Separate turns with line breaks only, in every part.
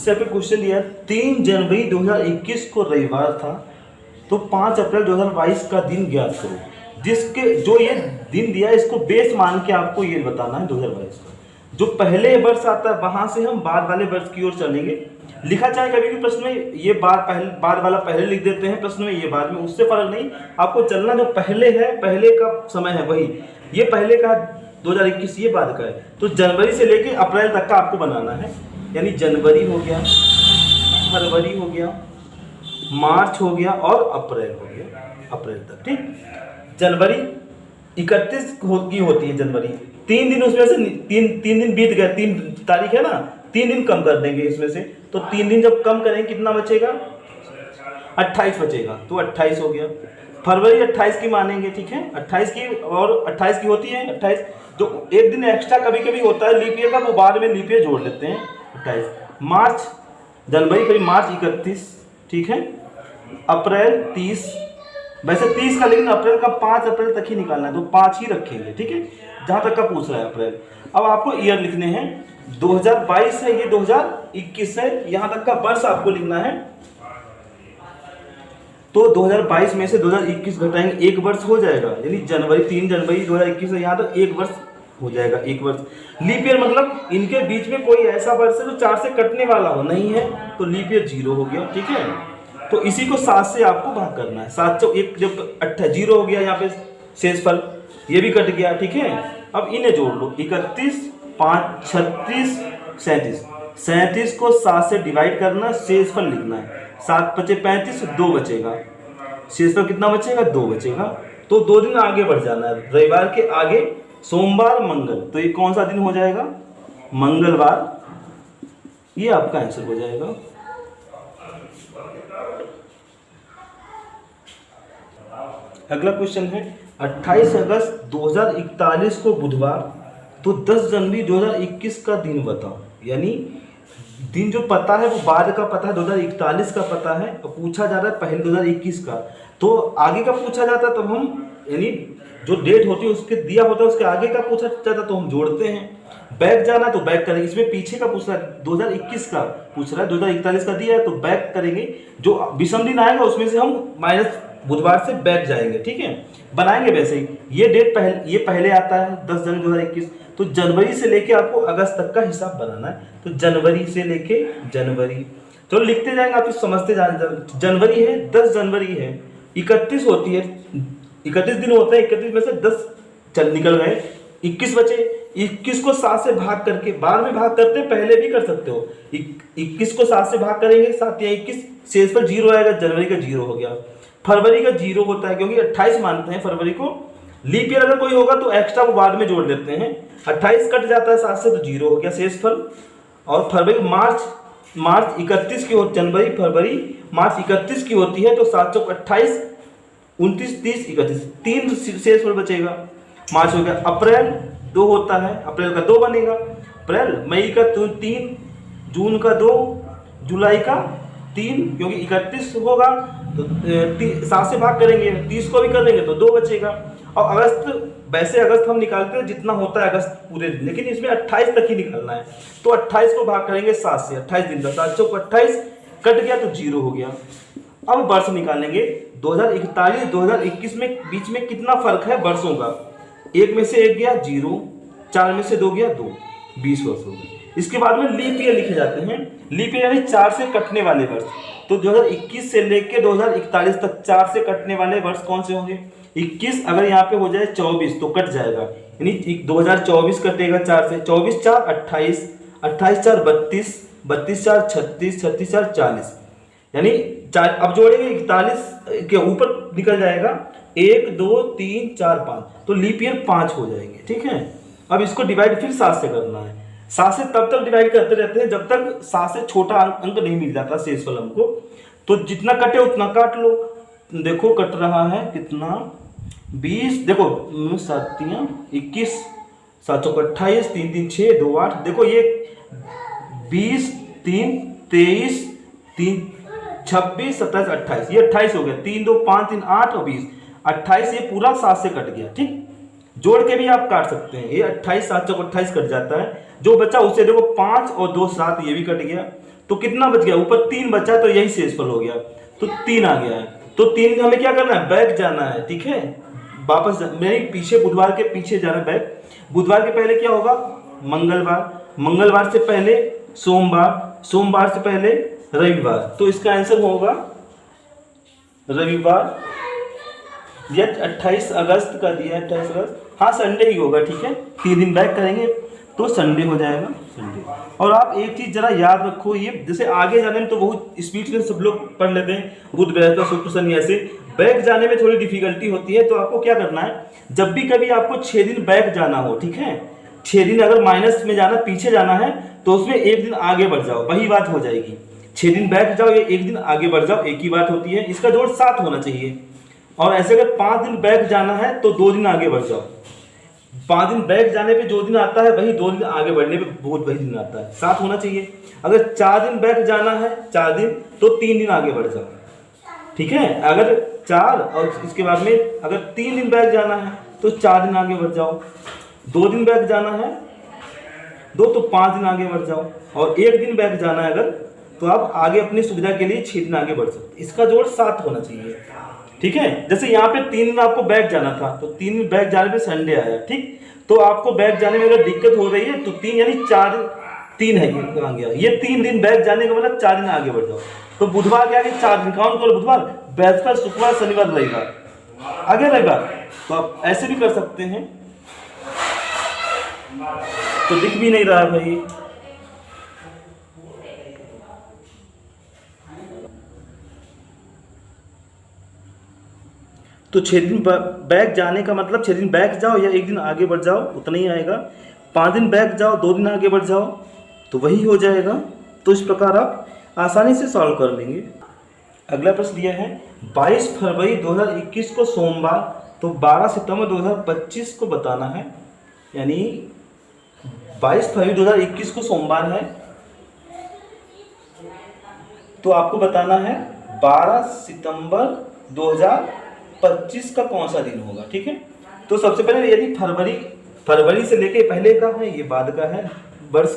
जैसे पे क्वेश्चन दिया 3 जनवरी 2021 को रविवार था, तो 5 अप्रैल 2022 का दिन ज्ञात करो। जिसके जो ये दिन दिया है इसको बेस मान के आपको ये बताना है 2022 का। जो पहले वर्ष आता है वहां से हम बाद वाले वर्ष की ओर चलेंगे। लिखा चाहे कभी भी प्रश्न में ये बाद वाला पहले लिख देते हैं, प्रश्न में ये बाद में, उससे फर्क नहीं। आपको चलना जो पहले है, पहले का समय है वही। ये पहले का 2021, ये बाद का है। तो जनवरी से लेके अप्रैल तक का आपको बनाना है। यानी जनवरी हो गया, फरवरी हो गया, मार्च हो गया और अप्रैल हो गया, अप्रैल तक। ठीक, जनवरी 31 की होती है जनवरी। 3 दिन उसमें से तीन दिन बीत गए, 3 तारीख है ना, 3 दिन कम कर देंगे इसमें से। तो 3 दिन जब कम करेंगे कितना बचेगा? 28 बचेगा। तो 28 हो गया। फरवरी 28 की मानेंगे, ठीक है, 28 की, और 28 की होती है 28। जो एक दिन एक्स्ट्रा कभी कभी होता है लीप ईयर का, वो बाद में लीप ईयर जोड़ लेते हैं 28। मार्च, जनवरी फिर मार्च 31, ठीक है, अप्रैल 30, वैसे 30 का, लेकिन अप्रैल का 5 अप्रैल तक ही निकालना है, तो 5 ही रखेंगे, ठीक है, जहां तक का पूछ रहा है अप्रैल। अब आपको ईयर लिखने हैं, 2022 है, ये 2021 है, यहां तक का वर्ष आपको लिखना है। तो 2022 में से 2021 घटाएंगे, 1 वर्ष हो जाएगा। यानी जनवरी 3 जनवरी 2021 से यहाँ तक 1 वर्ष हो जाएगा, 1 वर्ष। लीप ईयर मतलब इनके बीच में कोई ऐसा वर्ष है जो 4 से कटने वाला हो, नहीं है, तो लीप ईयर 0 हो गया, ठीक है। तो इसी को 7 से आपको भाग करना है। 7 चौक 1, जब 0 हो गया यहाँ पे शेषफल, ये भी कट गया, ठीक है। अब इन्हें जोड़ लो, 31, 5, 36, 37। 37 को 7 से डिवाइड करना, शेषफल लिखना है। 7 बचे 35, 2 बचेगा, शेषफल कितना बचेगा? 2 बचेगा। तो 2 दिन आगे बढ़ जाना है, रविवार के आगे सोमवार मंगल, तो ये कौन सा दिन हो जाएगा? मंगलवार। ये आपका आंसर हो जाएगा। अगला क्वेश्चन है 28 अगस्त 2041 को बुधवार, तो 10 जनवरी 2021 का दिन बताओ। यानी दिन जो पता है वो बाद का पता है, 2041 का पता है, और पूछा जा रहा है पहले 2021 का। तो आगे का पूछा जाता है तब हम, यानी जो डेट होती है उसके दिया होता है, उसके आगे का पूछा जाता है तो हम जोड़ते हैं। बैक जाना तो बैक करेंगे, इसमें पीछे का पूछ रहा है, 2021 का पूछ रहा है, 2041 का दिया है तो बैक करेंगे। जो विषम दिन आएगा उसमें से हम माइनस बुधवार से बैक जाएंगे, ठीक है, बनाएंगे वैसे ही। ये डेट ये पहले आता है 10 जनवरी 2021, तो जनवरी से लेके आपको अगस्त तक का हिसाब बनाना है। तो जनवरी से लेके जनवरी, तो लिखते जाएंगे आप, तो समझते जाएंगे। जनवरी है, 10 जनवरी है, 31 होती है, 31 दिन होते हैं, 31 में से 10 चल निकल गए, 21 बचे। 21 को 7 से भाग करके, बाद में भाग करते पहले भी कर सकते हो। 21 को 7 से भाग करेंगे, 7 या 21, शेषफल 0 आएगा, जनवरी का 0 हो गया। फरवरी का 0 होता है क्योंकि 28 मानते हैं फरवरी को। लीप ईयर अगर कोई होगा तो एक्स्ट्रा वो बाद में जोड़ देते हैं। 28 कट जाता है 7 से, तो 0 हो गया शेषफल। और फरवरी, मार्च 31 की होती, जनवरी फरवरी मार्च 31 की होती है, तो 7 चौक 28, 29, 30, 31, 3 शेषफल बचेगा। मार्च हो गया। अप्रैल 2 होता है, अप्रैल का 2 बनेगा। अप्रैल, मई का 3, जून का 2, जुलाई का 3, क्योंकि 31 होगा तो 7 से भाग करेंगे, 30 को भी कर देंगे तो 2 बचेगा। और अगस्त, वैसे अगस्त हम निकालते हैं जितना होता है अगस्त पूरे दिन, लेकिन इसमें 28 तक ही निकालना है, तो 28 को भाग करेंगे 7 से, 28 दिन का, 7 चौक 28 कट गया तो 0 हो गया। अब वर्ष निकालेंगे, 2041 2021 में बीच में कितना फर्क है वर्षों का? 1 में से 1 गया 0, 4 में से 2 गया 2, 20 वर्ष हो गए। इसके बाद में लीप ईयर लिखे जाते हैं। लीप ईयर यानी 4 से कटने वाले वर्ष। तो 2021 से लेके 2041 तक 4 से कटने वाले वर्ष कौन से होंगे? 21 अगर यहाँ पे हो जाए 24 तो कट जाएगा, यानी 2024 कटेगा 4 से, 24 4 28, 28 4 32, 32 4 36, 36 4 40, यानी 4 अब जोड़ेंगे 41 के ऊपर निकल जाएगा, 1 2 3 4 5, तो लीप ईयर 5 हो जाएंगे, ठीक है। अब इसको डिवाइड फिर 7 से करना है। 7 से तब तक डिवाइड करते रहते हैं जब तक 7 से छोटा अंक नहीं मिल जाता शेषफल हमको। तो जितना कटे उतना काट लो। देखो कट रहा है कितना, 20, देखो 7 21, 7 चौक 28, 3 3 6 2 8, देखो ये 20 3 23 3 26 27 28, ये 28 हो गया, 3 2 5 3 8 और 20, 28 ये पूरा 7 से कट गया, ठीक। जोड़ के भी आप काट सकते हैं, ये 28 7 चौक 28 कट जाता है। जो बचा उससे देखो 5 और 2 7, ये भी कट गया, तो कितना बच गया, ऊपर 3 बचा, तो यही शेषफल हो गया, तो 3 आ गया है। तो 3 हमें क्या करना है, बैक जाना है, ठीक है, वापस मेरे पीछे, बुधवार के पीछे जाना है बैक। बुधवार के पहले क्या होगा, मंगलवार, मंगलवार से पहले सोमवार, सोमवार से पहले रविवार, तो इसका आंसर होगा रविवार। ये 28 अगस्त का दिया है, 28 अगस्त, हाँ संडे ही होगा, ठीक है, 3 दिन बैक करेंगे तो संडे हो जाएगा, संडे। और आप एक चीज जरा याद रखो, ये जैसे आगे जाने में तो बहुत स्पीड से सब लोग पढ़ लेते हैं, बुध बृहस्पति शुक्र शनि, ऐसे बैक जाने में थोड़ी डिफिकल्टी होती है। तो आपको क्या करना है, जब भी कभी आपको 6 दिन बैक जाना हो, ठीक है, 6 दिन अगर माइनस में जाना, पीछे जाना है, तो उसमें 1 दिन आगे बढ़ जाओ, वही बात हो जाएगी। 6 दिन बैक जाओ या 1 दिन आगे बढ़ जाओ, एक ही बात होती है। इसका जोड़ 7 होना चाहिए। और ऐसे अगर 5 दिन बैक जाना है तो 2 दिन आगे बढ़ जाओ। 5 दिन बैक जाने पे जो दिन आता है वही 2 दिन आगे बढ़ने पे बहुत वही दिन आता है, 7 होना चाहिए। अगर 4 दिन बैक जाना है, 4 दिन, तो 3 दिन आगे बढ़ जाओ, ठीक है। अगर 4 और इसके बाद में अगर 3 दिन बैक जाना है तो 4 दिन आगे बढ़ जाओ। 2 दिन बैक जाना है 2, तो 5 दिन आगे बढ़ जाओ। और 1 दिन बैक जाना है अगर, तो आप आगे अपनी सुविधा के लिए 6 दिन आगे बढ़ सकते। इसका जोड़ 7 होना चाहिए, ठीक है। जैसे यहाँ पे 3 दिन आपको बैक जाना था, तो 3 दिन बैक जाने पे संडे आया, ठीक। तो आपको बैक जाने में अगर दिक्कत हो रही है तो 3 यानी 4 3 है, ये कहाँ गया, ये 3 दिन बैक जाने का मतलब 4 दिन आगे बढ़ जाओ। तो बुधवार के आगे 4 दिन काउंट करो, बुधवार, बृहस्पति, शुक्रवार, शनिवार, रविवार, आगे रविवार। तो आप ऐसे भी कर सकते हैं। तो दिख भी नहीं रहा भाई, तो 6 दिन बैक जाने का मतलब 6 दिन बैक जाओ या 1 दिन आगे बढ़ जाओ, उतना ही आएगा। 5 दिन बैक जाओ, 2 दिन आगे बढ़ जाओ, तो वही हो जाएगा। तो इस प्रकार आप आसानी से सॉल्व कर लेंगे। अगला प्रश्न दिया है 22 फरवरी 2021 को सोमवार, तो 12 सितंबर 2025 को बताना है। यानी 22 फरवरी 2021 को सोमवार है, तो आपको बताना है 12 सितंबर 2025 का कौन सा दिन होगा, ठीक है। तो सबसे पहले यदि फरवरी से लेके पहले का है, ये बाद का है वर्ष,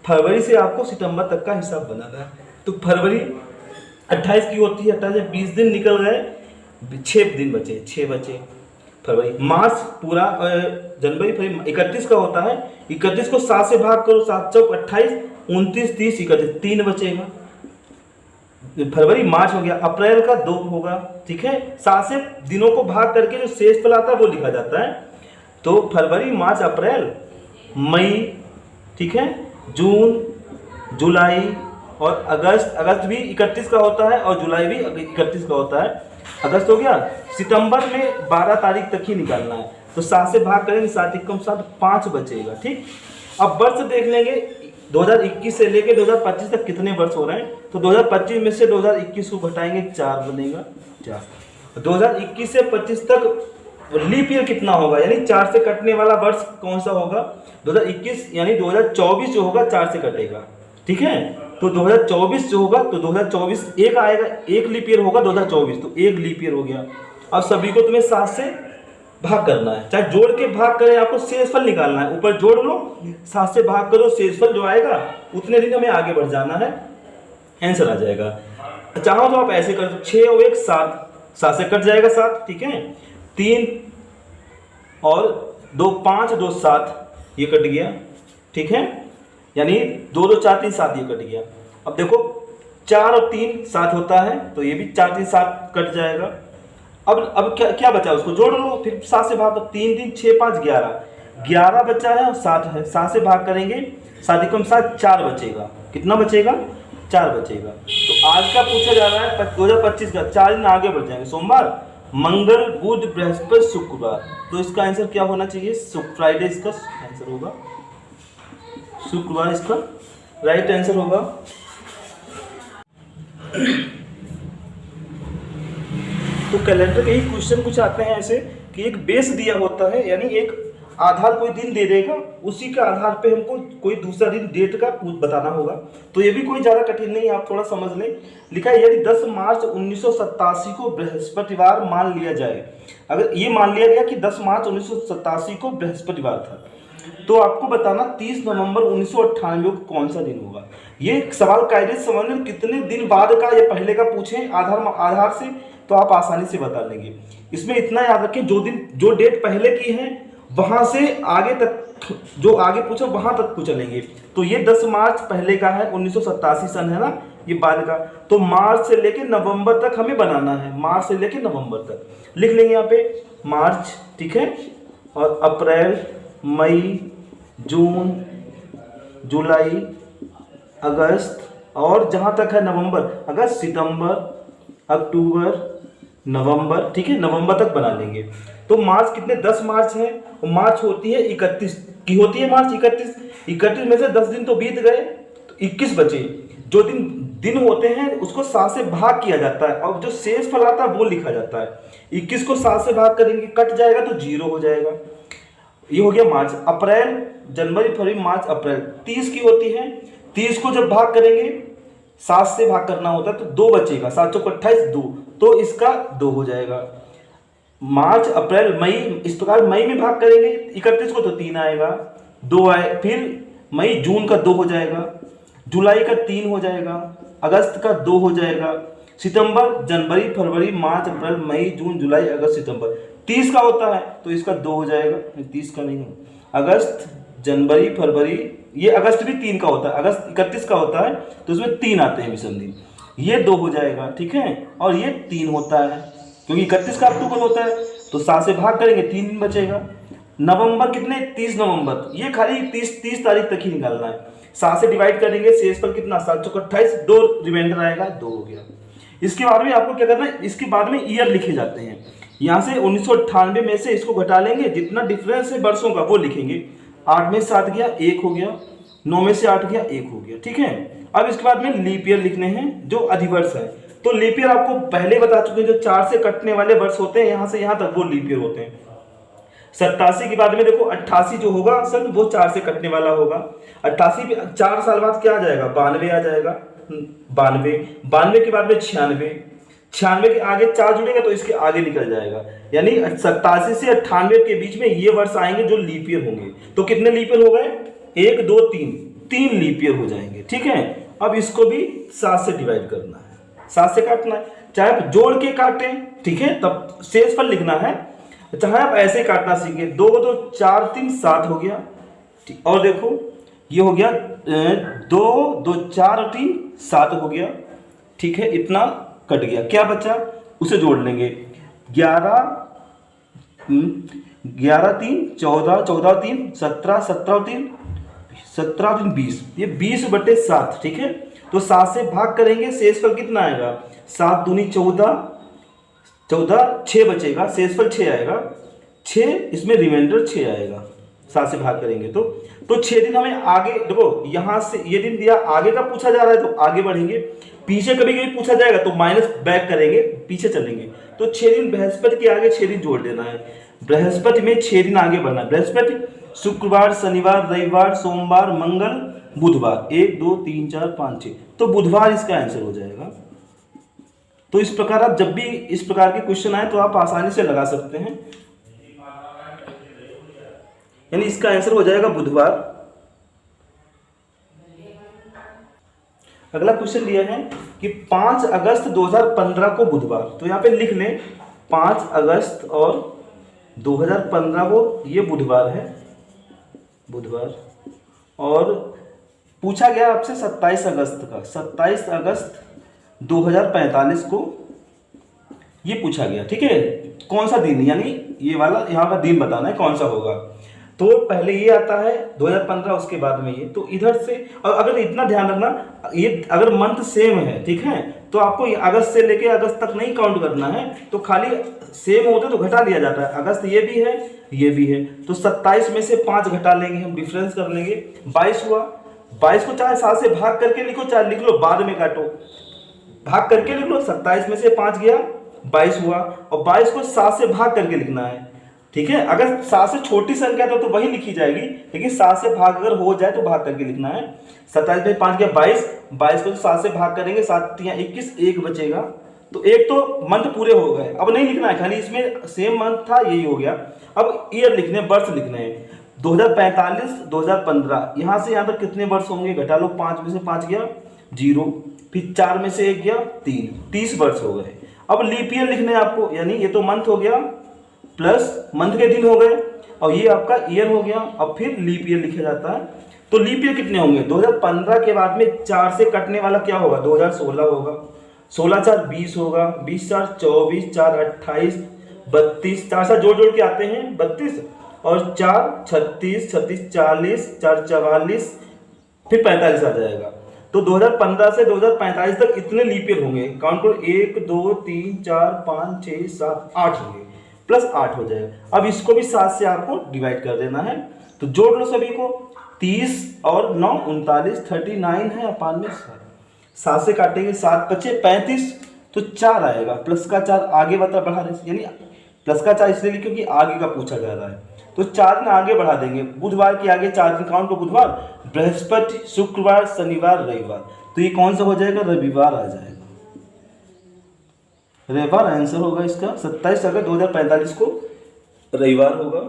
फरवरी से आपको सितंबर तक का हिसाब बनाना है। तो फरवरी 28 की होती है, 28 20 दिन निकल गए, 6 दिन बचे, 6 बचे। फरवरी, मार्च पूरा, जनवरी, फरवरी 31 का होता है, 31 को 7 से भाग करो, 7 चौक 28, 29, 30, 31, 3 बचेगा। फरवरी, मार्च हो गया। अप्रैल का 2 होगा, ठीक है। 7 से दिनों को भाग करके जो शेषफल आता है वो लिखा जाता है। तो फरवरी, मार्च, अप्रैल, मई, ठीक है, जून, जुलाई और अगस्त। अगस्त भी 31 का होता है और जुलाई भी 31 का होता है। अगस्त हो गया। सितंबर में 12 तारीख तक ही निकालना है, तो 7 से भाग करेंगे, 7 एकम 7, 5 बचेगा, ठीक। अब वर्ष देख लेंगे 2021 से लेके 2025 तक कितने वर्ष हो रहे हैं। तो 2025 में से 2021 को घटाएंगे, 4 बनेगा, 4। 2021 से 25 तक लीप ईयर कितना होगा, यानी 4 से कटने वाला वर्ष कौन सा होगा, 2021, यानी 2024 जो होगा 4 से कटेगा, ठीक है। तो 2024 जो होगा, तो 2024 एक आएगा, एक लीप ईयर होगा 2024, तो एक लीप ईयर हो गया। अब सभी को तुम्हें 7 से भाग करना है, चाहे जोड़ के भाग करें, आपको शेषफल निकालना है। ऊपर जोड़ लो, 7 से भाग करो, शेषफल जो आएगा उतने दिन हमें आगे बढ़ जाना है, आंसर आ जाएगा। चाहो तो आप ऐसे कर दो, 6 और 1 7, 7 से कट जाएगा 7, ठीक है। 3 और 2 5, 2 7, ये कट गया, ठीक है। यानी 2 2 4 3 7, ये कट गया। अब देखो 4 और 3 7 होता है, तो ये भी 4 3 7 कट जाएगा। अब क्या बचा, उसको जोड़ लो, फिर 7 से भाग, 3 3 6 5 11, 11 बचा है और 7 है, 7 से भाग करेंगे, 7 एकम 7, 4 बचेगा। कितना बचेगा, 4 बचेगा। तो आज का पूछा जा रहा है 2025 का, 4 दिन आगे बढ़ जाएंगे, सोमवार, मंगल, बुध, बृहस्पति, शुक्रवार। तो इसका आंसर क्या होना चाहिए, फ्राइडे इसका आंसर होगा, शुक्रवार इसका राइट आंसर होगा। तो कैलेंडर के ही क्वेश्चन कुछ आते हैं ऐसे कि एक बेस दिया होता है, यानी एक आधार कोई दिन दे देगा, उसी के आधार पे हमको कोई दूसरा दिन डेट का बताना होगा। तो ये भी कोई ज़्यादा कठिन नहीं है, आप थोड़ा समझ लें। लिखा है यदि 10 मार्च 1987 को बृहस्पतिवार मान लिया जाए, अगर ये मान लिया गया कि 10 मार्च 1987 को बृहस्पतिवार था, तो आपको बताना 30 नवंबर 1998 को कौन सा दिन होगा। ये सवाल कायदे से समझ कितने दिन बाद का या पहले का पूछें आधार से, तो आप आसानी से बता लेंगे। इसमें इतना याद रखें, जो डेट पहले की है वहां से आगे तक, जो आगे पूछा वहां तक को चलेंगे। तो ये 10 मार्च पहले का है, 1987 सन है ना, ये बाद का। तो मार्च से लेके नवंबर तक हमें बनाना है, मार्च से लेके नवंबर तक लिख लेंगे यहाँ पे मार्च, ठीक है, और अप्रैल, मई, जून, जुलाई, अगस्त, और जहाँ तक है नवंबर, अगस्त, सितंबर, अक्टूबर, नवंबर, ठीक है, नवंबर तक बना लेंगे। तो मार्च कितने, 10 मार्च है, और मार्च होती है 31 की, होती है मार्च 31 में से 10 दिन तो बीत गए, तो 21 बचे। जो दिन होते हैं उसको 7 से भाग किया जाता है, और जो शेष फल आता है वो लिखा जाता है। 21 को 7 से भाग करेंगे, कट जाएगा तो 0 हो जाएगा। ये हो गया मार्च। अप्रैल, जनवरी, फरवरी, मार्च, अप्रैल 30 की होती है। 30 को जब भाग करेंगे, 7 से भाग करना होता है, तो 2 बचेगा, 7 चौक 28, 2, तो इसका 2 हो जाएगा। मार्च, अप्रैल, मई, इस प्रकार मई में भाग करेंगे 31 को तो 3 आएगा, 2 आए, फिर मई, जून का 2 हो जाएगा, जुलाई का 3 हो जाएगा, अगस्त का 2 हो जाएगा, सितंबर, जनवरी, फरवरी, मार्च, अप्रैल, मई, जून, जुलाई, अगस्त, सितंबर 30 का होता है, तो इसका 2 हो जाएगा, 30 का नहीं है। अगस्त, जनवरी, फरवरी, ये अगस्त भी 3 का होता है, अगस्त 31 का होता है, तो इसमें 3 आते हैं विषम दिन, ये 2 हो जाएगा, ठीक है, और ये 3 होता है, क्योंकि 31 का अक्टूबर होता है, तो 7 से भाग करेंगे, 3 दिन बचेगा। नवंबर कितने, 30 नवंबर, ये खाली 30 तारीख तक ही निकालना है। 7 से डिवाइड करेंगे, शेषफल कितना, 7 चौक 28, 2 रिमाइंडर आएगा, 2 हो गया। इसके बाद में आपको क्या करना है, इसके बाद में ईयर लिखे जाते हैं। यहाँ से 1998 में से इसको घटा लेंगे, जितना डिफरेंस है वर्षों का वो लिखेंगे। 8 में से 7 गया, 1 हो गया, 9 में से 8 गया, 1 हो गया, ठीक है। अब इसके बाद में लीप ईयर लिखने हैं, जो अधिवर्ष है। तो लीप ईयर आपको पहले बता चुके हैं, जो 4 से कटने वाले वर्ष होते हैं यहाँ से यहाँ तक, वो लीप ईयर होते हैं। 87 के बाद में देखो 88 जो होगा सन, वो 4 से कटने वाला होगा। 88 पे 4 साल बाद क्या आ जाएगा, 92 आ जाएगा, 92 के बाद में 96 के आगे 4 जुड़ेगा तो इसके आगे निकल जाएगा, यानी 87 से 98 के बीच में ये वर्ष आएंगे जो लीप ईयर होंगे। तो कितने लीप ईयर हो गए, 1 2 3 लीप ईयर हो जाएंगे, ठीक है। अब इसको भी 7 से डिवाइड करना है, 7 से काटना है, चाहे आप जोड़ के काटें, ठीक है, तब शेषफल लिखना है, चाहे आप ऐसे काटना सीखे। 2 2 4 3 7 हो गया, ठीक, और देखो ये हो गया 2 2 4 और 3 7 हो गया, ठीक है, इतना कट गया, क्या बचा उसे जोड़ लेंगे। 11 3 14 14 3 17 17 3 17 3 20, ये 20/7, ठीक है। तो 7 से भाग करेंगे, शेषफल कितना आएगा, 7 दूनी 14 14, 6 बचेगा, शेषफल 6 आएगा, 6 इसमें रिमाइंडर 6 आएगा। 7 से भाग करेंगे तो 6 दिन हमें आगे, देखो यहाँ से ये दिन दिया, आगे का पूछा जा रहा है तो आगे बढ़ेंगे, पीछे कभी कभी पूछा जाएगा तो माइनस बैक करेंगे, पीछे चलेंगे। तो 6 दिन बृहस्पति के आगे 6 दिन जोड़ देना है, बृहस्पति में 6 दिन आगे बढ़ना है। बृहस्पति, शुक्रवार, शनिवार, रविवार, सोमवार, मंगल, बुधवार, 1 2 3 4 5 6, तो बुधवार इसका आंसर हो जाएगा। तो इस प्रकार आप जब भी इस प्रकार के क्वेश्चन आए तो आप आसानी से लगा सकते हैं, यानी इसका आंसर हो जाएगा बुधवार। अगला क्वेश्चन दिया है कि 5 अगस्त 2015 को बुधवार, तो यहाँ पे लिख लें 5 अगस्त और 2015 को ये बुधवार है, बुधवार। और पूछा गया आपसे 27 अगस्त का, 27 अगस्त 2045 को ये पूछा गया, ठीक है, कौन सा दिन, यानी ये वाला यहाँ का दिन बताना है कौन सा होगा। तो पहले ये आता है 2015, उसके बाद में ये, तो इधर से, और अगर इतना ध्यान रखना, ये अगर मंथ सेम है, ठीक है, तो आपको अगस्त से लेके अगस्त तक नहीं काउंट करना है, तो खाली सेम होते तो घटा दिया जाता है। अगस्त ये भी है, ये भी है, तो 27 में से 5 घटा लेंगे हम, डिफरेंस कर लेंगे, 22 हुआ। 22 को चाहे 7 से भाग करके लिखो, चाहे लिख लो बाद में काटो, भाग करके लिख लो। 27 में से 5 गया, 22 हुआ, और 22 को 7 से भाग करके लिखना है, ठीक है। अगर 7 से छोटी संख्या तो वही लिखी जाएगी, लेकिन 7 से भाग अगर हो जाए तो भाग करके लिखना है। 27 में 5 गया 22, 22 को 7 से भाग करेंगे, 7 3 21, 1 बचेगा, तो एक तो मंथ पूरे हो गए, अब नहीं लिखना है, खाली इसमें सेम मंथ था यही हो गया। अब ईयर लिखने हैं, वर्ष लिखने हैं। 2045 2015, यहाँ से यहाँ तक कितने वर्ष होंगे, घटा लो, 5 में से 5 गया 0, फिर 4 में से 1 गया 3, 30 वर्ष हो गए। अब लीप ईयर लिखने हैं आपको, यानी ये तो मंथ हो गया प्लस मंथ के दिन हो गए और ये आपका ईयर हो गया, अब फिर लीप ईयर लिखा जाता है। तो लीप ईयर कितने होंगे, 2015 के बाद में 4 से कटने वाला क्या होगा, 2016 होगा, 16 4 20 होगा, 20 4 24, 4 28, 32, 4 से जोड़ जोड़ के आते हैं 32 और 4 36, 36 40, 4 44, फिर 45 आ जाएगा। तो 2015 से 2045 तक इतने लीप ईयर होंगे, काउंट करो 1 2 3 4 5 6 7 8 होंगे, प्लस 8 हो जाएगा। अब इसको भी 7 से आपको डिवाइड कर देना है, तो जोड़ लो सभी को, 30 और 9 39, 39 है अपान में 7 से काटेंगे, 7 बचे 35, तो 4 आएगा, प्लस का 4 आगे बढ़ा रहे, यानी प्लस का 4 इसलिए क्योंकि आगे का पूछा जा रहा है, तो 4 में आगे बढ़ा देंगे, बुधवार के आगे 4 दिन काउंट को, बुधवार बृहस्पति शुक्रवार शनिवार रविवार, तो ये कौन सा हो जाएगा, रविवार आ जाएगा, रविवार आंसर होगा इसका। 27 अगस्त 2045 को रविवार होगा।